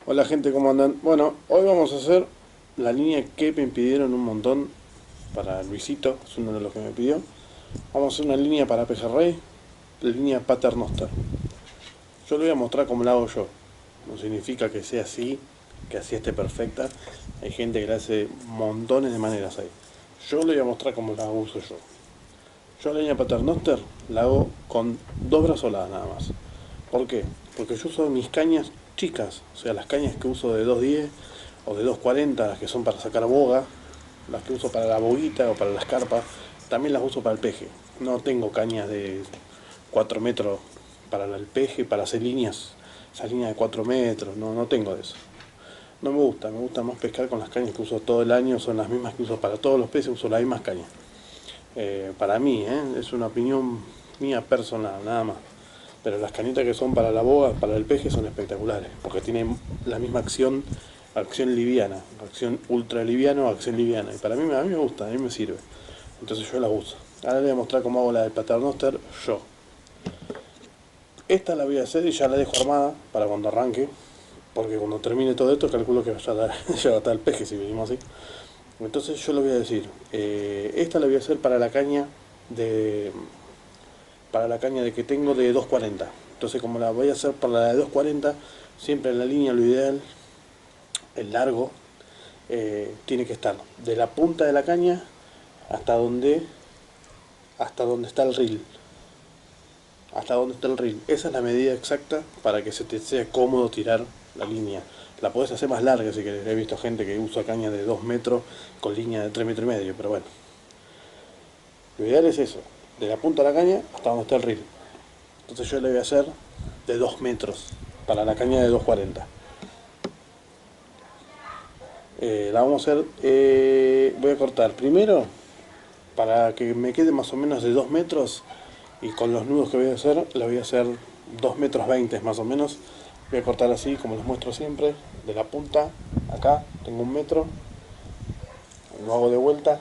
Hola gente, ¿cómo andan? Bueno, hoy vamos a hacer la línea que me pidieron un montón para Luisito, es uno de los que me pidió. Vamos a hacer una línea para pejerrey, la línea paternoster. Yo le voy a mostrar cómo la hago yo. No significa que sea así, que así esté perfecta. Hay gente que la hace montones de maneras ahí. Yo le voy a mostrar cómo la uso yo. Yo la línea paternoster la hago con dos brazoladas nada más. ¿Por qué? Porque yo uso mis cañas chicas, o sea, las cañas que uso de 210 o de 240, las que son para sacar boga, las que uso para la boguita o para las carpas, también las uso para el peje. No tengo cañas de 4 metros para el peje, para hacer líneas, esa línea de 4 metros, no tengo de eso. No me gusta más pescar con las cañas que uso todo el año, son las mismas que uso para todos los peces, uso las mismas cañas. Para mí, es una opinión mía personal, nada más. Pero las canitas que son para la boga, para el peje, son espectaculares, porque tienen la misma acción, acción liviana, acción ultra liviana o acción liviana. Y para mí, a mí me gusta, a mí me sirve. Entonces yo la uso. Ahora le voy a mostrar cómo hago la del paternoster yo. Esta la voy a hacer y ya la dejo armada para cuando arranque, porque cuando termine todo esto calculo que ya va a estar el peje si venimos así. Entonces yo le voy a decir, esta la voy a hacer de para la caña de que tengo de 240. Entonces como la voy a hacer para la de 240, siempre en la línea lo ideal, el largo, tiene que estar de la punta de la caña hasta donde, hasta donde está el reel. Hasta donde está el reel. Esa es la medida exacta para que se te sea cómodo tirar la línea. La podés hacer más larga si querés. He visto gente que usa caña de 2 metros con línea de 3 metros y medio, pero bueno. Lo ideal es eso, de la punta de la caña hasta donde está el reel. Entonces yo le voy a hacer de 2 metros para la caña de 240. La vamos a hacer, voy a cortar primero para que me quede más o menos de 2 metros y con los nudos que voy a hacer, la voy a hacer 2 metros 20 más o menos. Voy a cortar así como les muestro siempre, de la punta, acá tengo 1 metro, lo hago de vuelta,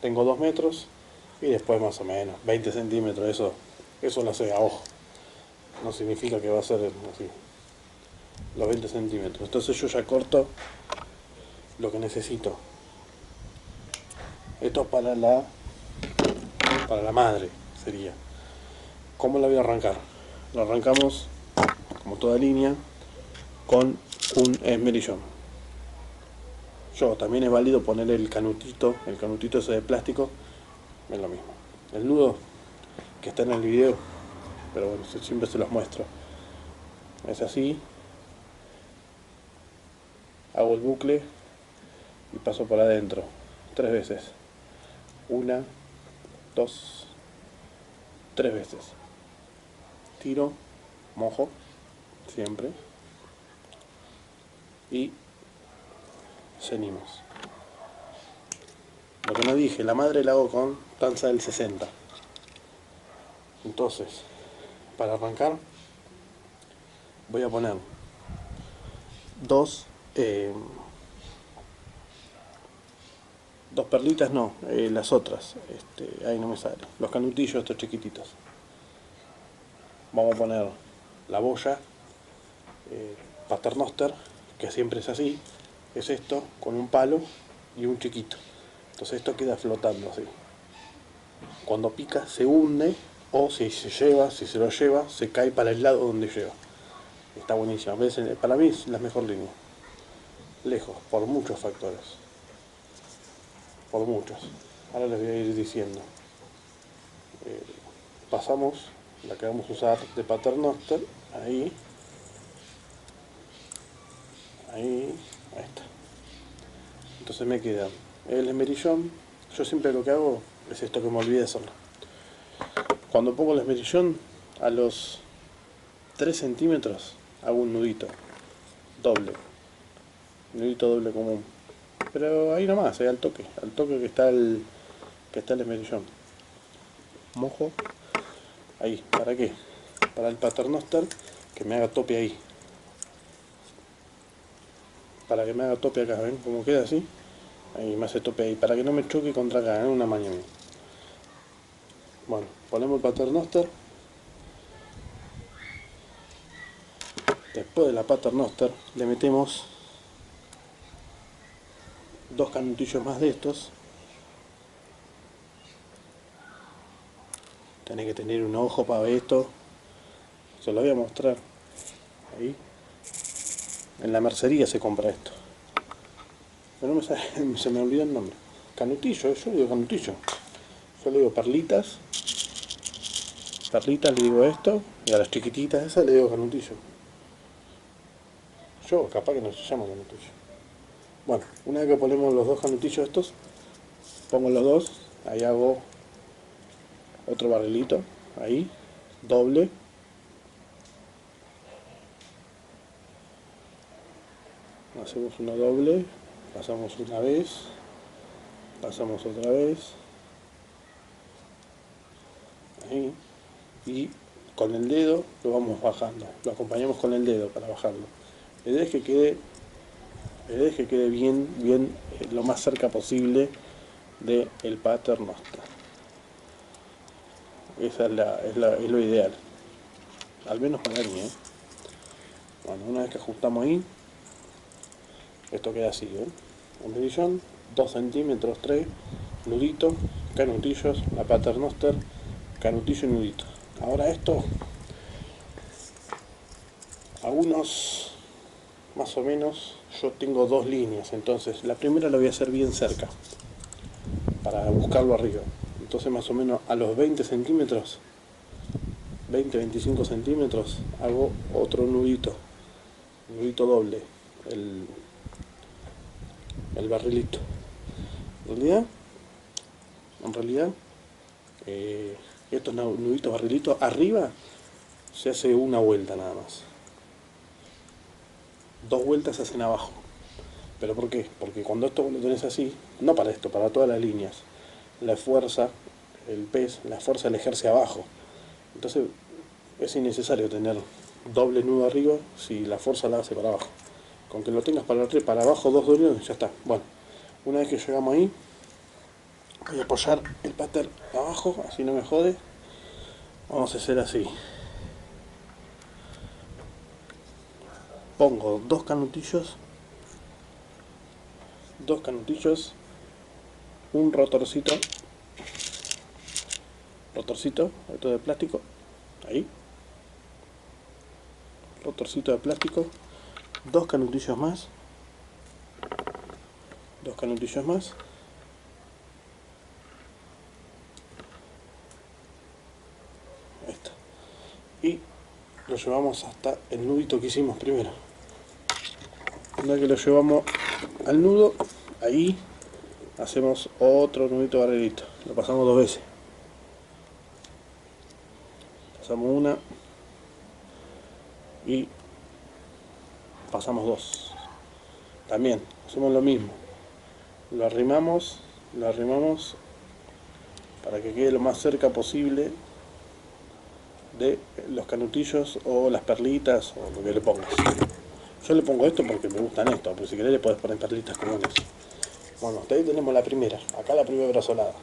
tengo 2 metros y después más o menos 20 centímetros, eso lo sé a ojo. No significa que va a ser así, los 20 centímetros. Entonces yo ya corto lo que necesito. Esto para la madre sería. ¿Cómo la voy a arrancar? Lo arrancamos como toda línea con un esmerillón. Yo también es válido poner el canutito ese de plástico, es lo mismo. El nudo que está en el video, pero bueno, siempre se los muestro. Es así, hago el bucle y paso por adentro 3 veces. Una, dos, 3 veces. Tiro, mojo, siempre, y cenimos. Lo que no dije, la madre la hago con tanza del 60. Entonces, para arrancar, voy a poner dos, eh, dos perlitas, no, las otras. Ahí no me sale. Los canutillos estos chiquititos. Vamos a poner la boya, paternoster, que siempre es así. Es esto, con un palo y un chiquito. Entonces esto queda flotando así. Cuando pica se hunde o si se lo lleva, se cae para el lado donde lleva. Está buenísimo. Para mí es la mejor línea. Lejos, por muchos factores. Por muchos. Ahora les voy a ir diciendo. Eh, Pasamos la que vamos a usar de paternoster. Ahí. Ahí. Ahí está. Entonces me queda el esmerillón. Yo siempre lo que hago es esto que me olvidé de hacerlo. Cuando pongo el esmerillón, a los 3 centímetros hago un nudito doble. Nudito doble común. Pero ahí nomás, al toque que está el esmerillón. Mojo, ahí, ¿para qué? Para el paternoster que me haga tope ahí. Para que me haga tope acá, ¿ven? Como queda así. Ahí me hace tope ahí, para que no me choque contra acá, en una mañana. Bueno, ponemos el paternoster. Después de la paternoster le metemos dos canutillos más de estos. Tenés que tener un ojo para ver esto. Se lo voy a mostrar. Ahí. En la mercería se compra esto. Pero no se me olvidó el nombre. Canutillo, yo le digo canutillo. Yo le digo perlitas. Perlitas le digo esto. Y a las chiquititas esas le digo canutillo. Yo capaz que no se llama canutillo. Bueno, una vez que ponemos los dos canutillos estos, pongo los dos, ahí hago otro barrilito, ahí, doble. Hacemos uno doble, pasamos una vez, pasamos otra vez, ahí, y con el dedo lo vamos bajando, lo acompañamos con el dedo para bajarlo. La idea es que quede bien lo más cerca posible del paternoster. Esa es lo ideal, al menos para mí, Bueno, una vez que ajustamos ahí, esto queda así, un medillón, 2 centímetros, 3, nudito, canutillos, la paternoster, canutillo y nudito. Ahora esto, algunos más o menos, yo tengo dos líneas, entonces la primera la voy a hacer bien cerca, para buscarlo arriba. Entonces más o menos a los 20 centímetros, 20-25 centímetros, hago otro nudito doble, el barrilito. En realidad estos nuditos barrilitos arriba se hace una vuelta nada más. 2 vueltas se hacen abajo. ¿Pero por qué? Porque cuando esto lo tenés así, no para esto, para todas las líneas, la fuerza, el pez, la fuerza la ejerce abajo. Entonces es innecesario tener doble nudo arriba si la fuerza la hace para abajo. Con que lo tengas para abajo, 2 nudos, ya está. Bueno, una vez que llegamos ahí, voy a apoyar el pater abajo, así no me jode. Vamos a hacer así. Pongo dos canutillos, un rotorcito, esto de plástico, ahí, rotorcito de plástico, dos canutillos más, esto, y lo llevamos hasta el nudito que hicimos primero. Una vez que lo llevamos al nudo, ahí hacemos otro nudito barrerito, lo pasamos 2 veces, pasamos una y pasamos 2, también hacemos lo mismo, lo arrimamos para que quede lo más cerca posible de los canutillos o las perlitas o lo que le pongas. Yo le pongo esto porque me gustan estos, pero si querés le podés poner perlitas comunes. Bueno, hasta ahí tenemos la primera, acá la primera brazolada.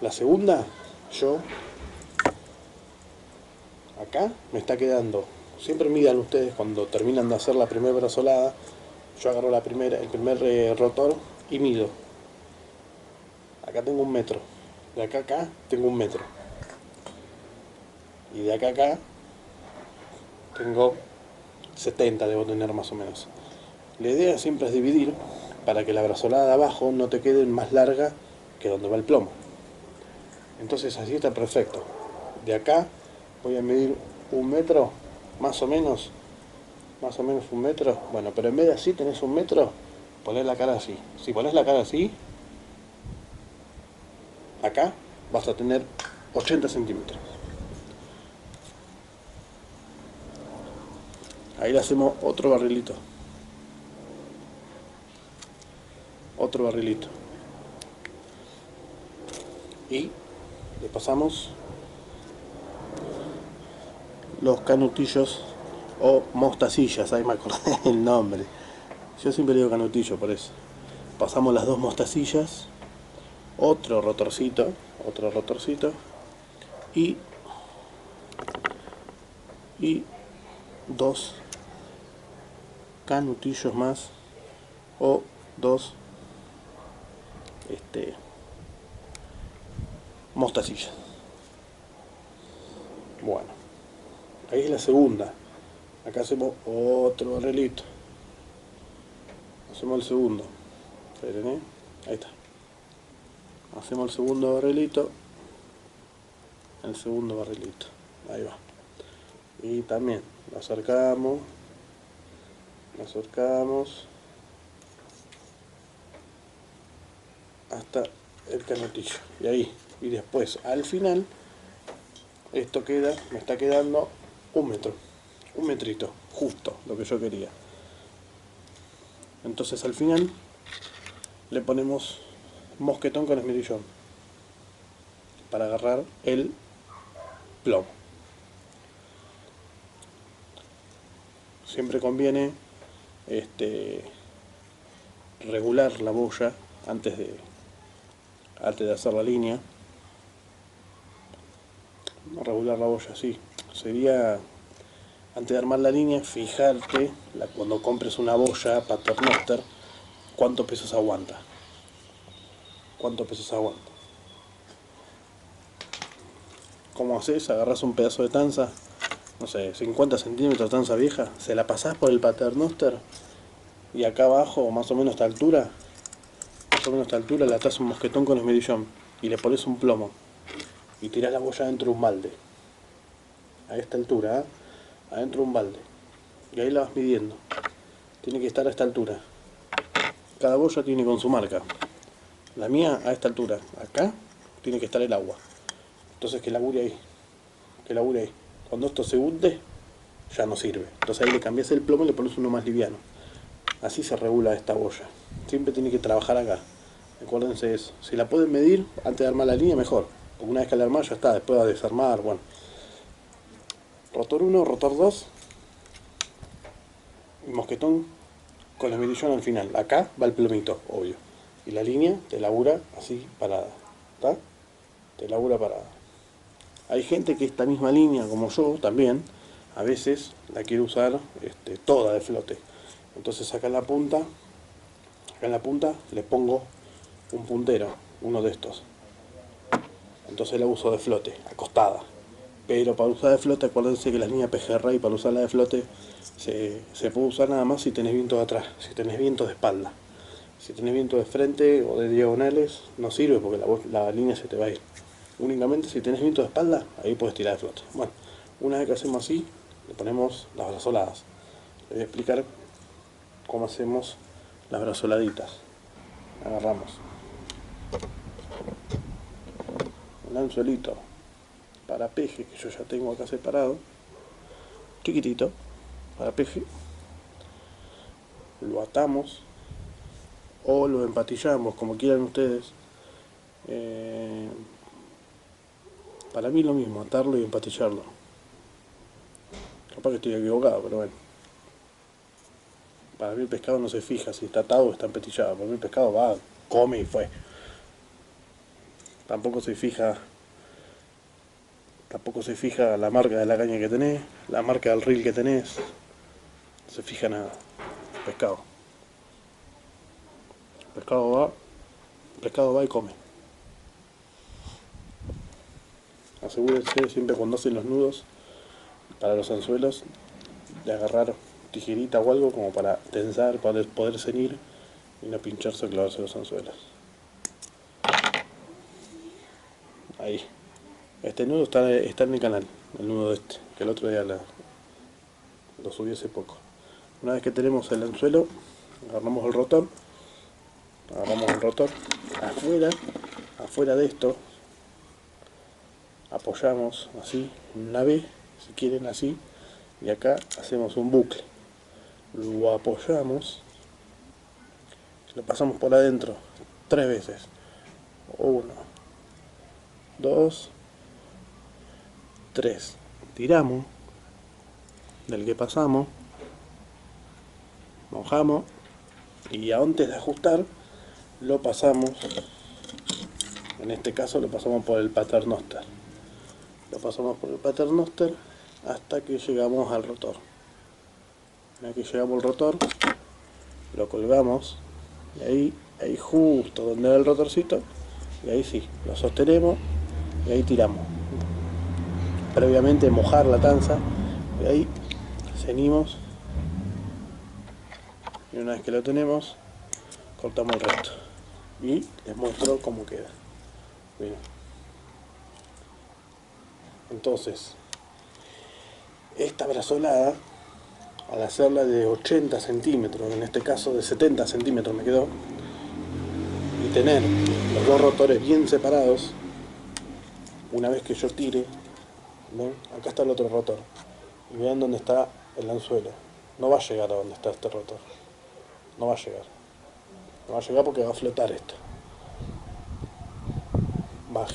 La segunda, yo acá me está quedando, siempre midan ustedes cuando terminan de hacer la primera brazolada, yo agarro el primer rotor y mido. Acá tengo 1 metro, de acá a acá tengo 1 metro, y de acá a acá tengo 70, debo tener más o menos. La idea siempre es dividir para que la brazolada de abajo no te quede más larga que donde va el plomo. Entonces así está perfecto. De acá voy a medir 1 metro, más o menos 1 metro. Bueno, pero en vez de así tenés 1 metro, ponés la cara así. Si ponés la cara así, acá vas a tener 80 centímetros. Ahí le hacemos otro barrilito. Y le pasamos los canutillos o mostacillas, ahí me acordé el nombre. Yo siempre digo canutillo por eso. Pasamos las 2 mostacillas, otro rotorcito y 2 canutillos más o 2 mostacillas. Bueno, ahí es la segunda. Acá hacemos otro barrilito. Hacemos el segundo. Esperen, ahí está. Hacemos el segundo barrilito. El segundo barrilito. Ahí va. Y también lo acercamos. Lo acercamos hasta el canutillo. Y ahí. Y después, al final, esto queda, me está quedando 1 metro. 1 metrito. Justo lo que yo quería. Entonces al final le ponemos mosquetón con esmerillón para agarrar el plomo. Siempre conviene regular la boya antes de hacer la línea. Regular la boya, sí. Sería, antes de armar la línea, fijarte cuando compres una boya Paternoster, cuántos pesos aguanta. ¿Cuántos pesos aguanta? ¿Cómo haces? Agarras un pedazo de tanza, no sé, 50 centímetros de tanza vieja, se la pasás por el Paternoster y acá abajo, más o menos a esta altura, le atás un mosquetón con esmerillón y le pones un plomo y tirás la boya dentro de un balde. A esta altura, adentro de un balde. Y ahí la vas midiendo. Tiene que estar a esta altura. Cada boya tiene con su marca. La mía a esta altura. Acá tiene que estar el agua. Entonces que labure ahí. Que labure ahí. Cuando esto se hunde, ya no sirve. Entonces ahí le cambias el plomo y le pones uno más liviano. Así se regula esta boya. Siempre tiene que trabajar acá. Acuérdense eso. Si la pueden medir antes de armar la línea, mejor. Porque una vez que la armás ya está. Después va a desarmar, bueno. Rotor 1, rotor 2. Y mosquetón con esmerillón al final. Acá va el plomito, obvio. Y la línea te labura así parada. ¿Está? Te labura parada. Hay gente que esta misma línea, como yo también, a veces la quiere usar toda de flote. Entonces acá en la punta le pongo un puntero, uno de estos. Entonces la uso de flote, acostada. Pero para usar de flote, acuérdense que la línea pejerrey, para usarla de flote, se puede usar nada más si tenés viento de atrás, si tenés viento de espalda. Si tenés viento de frente o de diagonales, no sirve porque la línea se te va a ir. Únicamente si tenés viento de espalda, ahí puedes tirar de flote. Bueno, una vez que hacemos así, le ponemos las brazoladas. Les voy a explicar cómo hacemos las brazoladitas. Agarramos un anzuelito para peje, que yo ya tengo acá separado, chiquitito, para peje. Lo atamos o lo empatillamos, como quieran ustedes. Para mí es lo mismo, atarlo y empatillarlo. Capaz que estoy equivocado, pero bueno. Para mí el pescado no se fija si está atado o está empatillado. Para mí el pescado va, come y fue. Tampoco se fija la marca de la caña que tenés, la marca del reel que tenés. No se fija nada. Pescado. Pescado va y come. Asegúrense siempre cuando hacen los nudos para los anzuelos de agarrar tijerita o algo como para tensar, para poder ceñir y no pincharse o clavarse los anzuelos. Ahí. Este nudo está en el canal, el nudo que el otro día lo subí hace poco. Una vez que tenemos el anzuelo, agarramos el rotor afuera de esto, apoyamos así, una vez, si quieren así, y acá hacemos un bucle. Lo apoyamos, lo pasamos por adentro 3 veces. 1, 2, 3. Tiramos del que pasamos, mojamos y antes de ajustar lo pasamos, en este caso lo pasamos por el Paternoster. Lo pasamos por el Paternoster hasta que llegamos al rotor. Una vez que llegamos al rotor, lo colgamos y ahí justo donde va el rotorcito, y ahí sí, lo sostenemos y ahí tiramos. Previamente mojar la tanza y ahí cenimos, y una vez que lo tenemos cortamos el resto y les muestro cómo queda. Bien. Entonces esta brazolada, al hacerla de 80 centímetros, en este caso de 70 centímetros me quedó, y tener los dos rotores bien separados, una vez que yo tire, ¿ven? Acá está el otro rotor, y vean dónde está el anzuelo. No va a llegar a donde está este rotor, no va a llegar, no va a llegar porque va a flotar esto, va a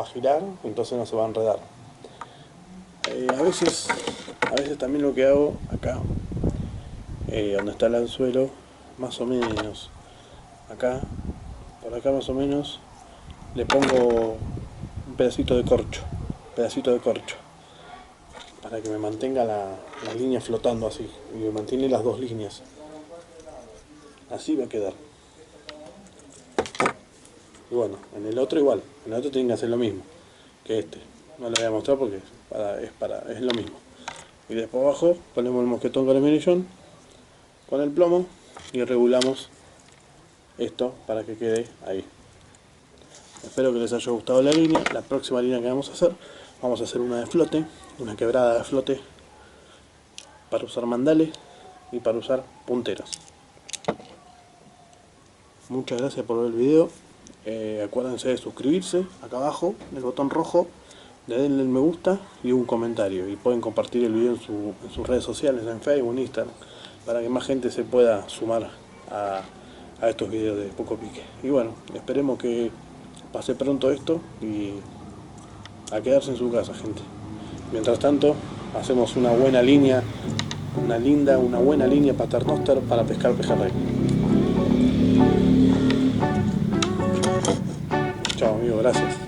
girar, entonces no se va a enredar. A veces también lo que hago acá, donde está el anzuelo, más o menos acá, por acá más o menos, le pongo un pedacito de corcho, para que me mantenga la línea flotando así, y me mantiene las dos líneas. Así va a quedar. Y bueno, en el otro igual, en el otro tienen que hacer lo mismo que este. No lo voy a mostrar porque es lo mismo. Y después abajo ponemos el mosquetón con el mirillón, con el plomo, y regulamos esto para que quede ahí. Espero que les haya gustado la línea. La próxima línea que vamos a hacer una de flote, una quebrada de flote, para usar mandales y para usar punteros. Muchas gracias por ver el video. Acuérdense de suscribirse acá abajo, en el botón rojo, de denle el me gusta y un comentario, y pueden compartir el video en sus redes sociales, en Facebook, en Instagram, para que más gente se pueda sumar a estos videos de poco pique. Y bueno, esperemos que pase pronto esto y a quedarse en su casa, gente. Mientras tanto, hacemos una buena línea, una buena línea paternoster para pescar pejerrey. Chao amigos, gracias.